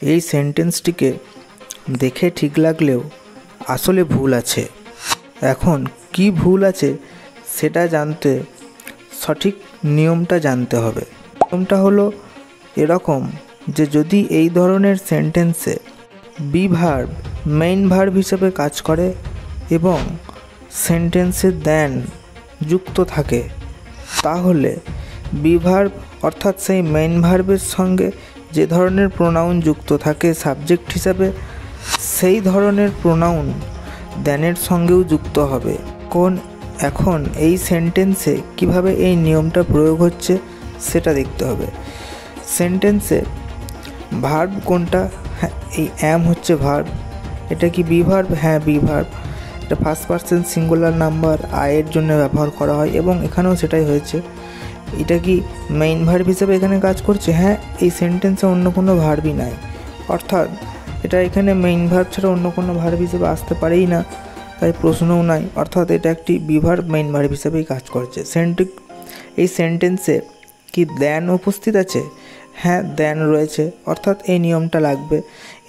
এই সেন্টেন্সটিকে দেখে ঠিক লাগলেও আসলে ভুল আছে। এখন কি ভুল আছে সেটা জানতে সঠিক নিয়মটা জানতে হবে। নিয়মটা হলো এরকম যে যদি এই ধরনের সেন্টেন্সে বি ভার্ব মেইন ভার্ব হিসেবে কাজ করে এবং সেন্টেন্সে দেন যুক্ত থাকে, তাহলে বি ভার্ব অর্থাৎ সেই মেইন ভার্বের সঙ্গে যে ধরনের প্রোনাউন যুক্ত থাকে সাবজেক্ট হিসাবে, সেই ধরনের প্রোনাউন দেনের সঙ্গেও যুক্ত হবে। এখন এই সেন্টেন্সে কিভাবে এই নিয়মটা প্রয়োগ হচ্ছে সেটা দেখতে হবে। সেন্টেন্সে ভার্ব কোনটা? হ্যাঁ, এই অ্যাম হচ্ছে ভার্ব। এটা কি বি ভার্ব? হ্যাঁ, বি ভার্ব। এটা ফার্স্ট পারসন সিঙ্গুলার নাম্বার আয়ের জন্য ব্যবহার করা হয় এবং এখানেও সেটাই হয়েছে। এটা কি মেইন ভার্ব হিসেবে এখানে কাজ করছে? হ্যাঁ, এই সেন্টেন্সে অন্য কোনো ভার্বই নাই, অর্থাৎ এটা এখানে মেইন ভার্ব ছাড়া অন্য কোনো ভার্ব হিসেবে আসতে পারেই না, তাই প্রশ্নও নাই, অর্থাৎ এটা একটি বি ভার্ব মেইন ভার্ব হিসেবেই কাজ করছে। এই সেন্টেন্সে কি দেন উপস্থিত আছে? হ্যাঁ, দেন রয়েছে, অর্থাৎ এই নিয়মটা লাগবে।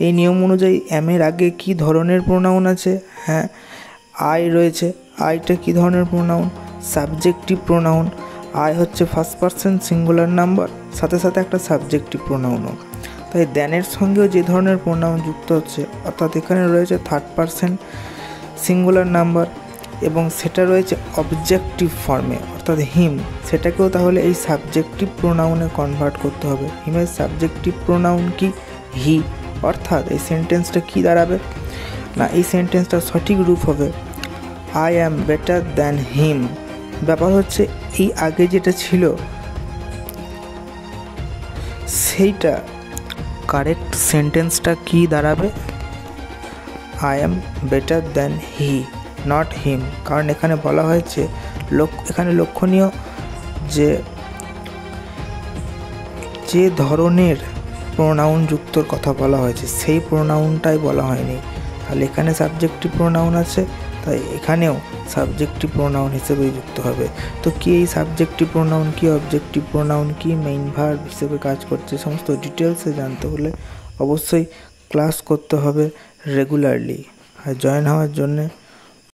এই নিয়ম অনুযায়ী অ্যামের আগে কি ধরনের প্রোনাউন আছে? হ্যাঁ, আই রয়েছে। আইটা কি ধরনের প্রোনাউন? Subjective pronoun. আই হচ্ছে ফার্স্ট পারসন সিঙ্গুলার নাম্বার, সাথে সাথে একটা সাবজেক্টিভ প্রোনাউনও। তাই দেনের সঙ্গেও যে ধরনের প্রোনাউন যুক্ত হচ্ছে, অর্থাৎ এখানে রয়েছে থার্ড পারসন সিঙ্গুলার নাম্বার এবং সেটা রয়েছে অবজেক্টিভ ফর্মে, অর্থাৎ হিম, সেটাকেও তাহলে এই সাবজেক্টিভ প্রোনাউনে কনভার্ট করতে হবে। হিমের সাবজেক্টিভ প্রোনাউন কি? হি। অর্থাৎ এই সেন্টেন্সটা কি দাঁড়াবে না, এই সেন্টেন্সটার সঠিক রূপ হবে আই অ্যাম বেটার দ্যান হিম। ব্যাপার হচ্ছে এই আগে যেটা ছিল সেইটা কারেক্ট সেন্টেন্সটা কি দাঁড়াবে? I am better than he, not him. কারণ এখানে বলা হয়েছে, এখানে লক্ষণীয় যে ধরনের প্রোনাউন যুক্তর কথা বলা হয়েছে সেই প্রোনাউনটাই বলা হয়নি। তাহলে এখানে সাবজেক্টিভ প্রোনাউন আছে, তাই এখানেও সাবজেক্টিভ প্রোনাউন হিসেবেই যুক্ত হবে। তো কি এই সাবজেক্টিভ প্রোনাউন কি, অবজেক্টিভ প্রোনাউন কি, মেইন ভার্ব হিসেবে কাজ করছে, সমস্ত ডিটেলসে জানতে হলে অবশ্যই ক্লাস করতে হবে রেগুলারলি। আর জয়েন হওয়ার জন্যে